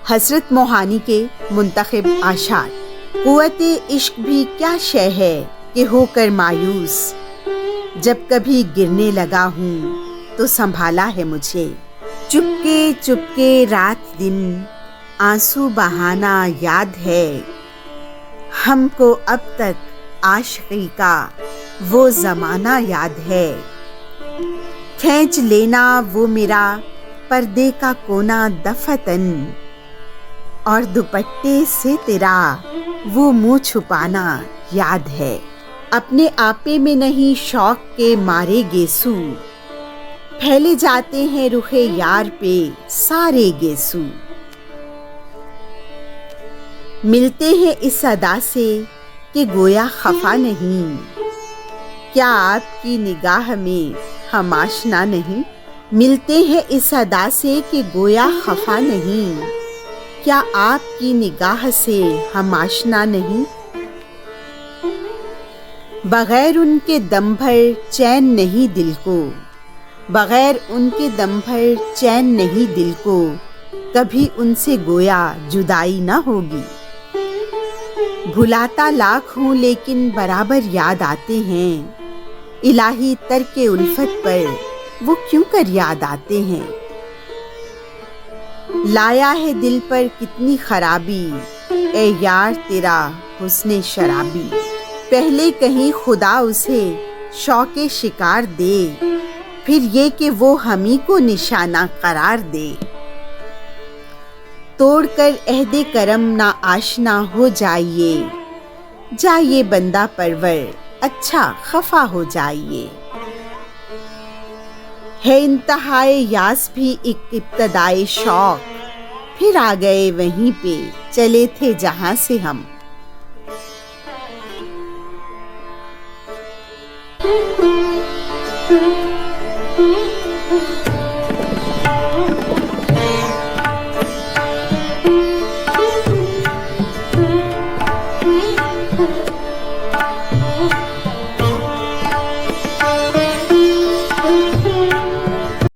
हसरत मोहानी के मुंतखब आशार। कुव्वते इश्क भी क्या शय है कि होकर मायूस, जब कभी गिरने लगा हूँ तो संभाला है मुझे। चुपके चुपके रात दिन आंसू बहाना याद है, हमको अब तक आशिकी का वो ज़माना याद है। खींच लेना वो मेरा पर्दे का कोना दफतन, और दुपट्टे से तेरा वो मुंह छुपाना याद है। अपने आपे में नहीं शौक के मारे गेसू, फैले जाते हैं रुखे यार पे सारे गेसू। मिलते हैं इस अदा से कि गोया खफा नहीं, क्या आपकी निगाह में हम आशना नहीं। मिलते हैं इस अदा से कि गोया खफा नहीं, क्या आपकी निगाह से हम आशना नहीं। बगैर उनके दम भर चैन नहीं दिल को, बगैर उनके दम भर चैन नहीं दिल को, कभी उनसे गोया जुदाई ना होगी। भुलाता लाख हूँ लेकिन बराबर याद आते हैं, इलाही तरके उल्फत पर वो क्यों कर याद आते हैं। लाया है दिल पर कितनी खराबी, ए यार तेरा हुस्ने शराबी। पहले कहीं खुदा उसे शौके शिकार दे, फिर ये कि वो हमी को निशाना करार दे। तोड़कर अहदे करम ना आशना हो जाइए, जाइए बंदा परवर अच्छा खफा हो जाइए। है इंतहाए यास भी एक इब्तदाए शौक, फिर आ गए वहीं पे चले थे जहां से हम।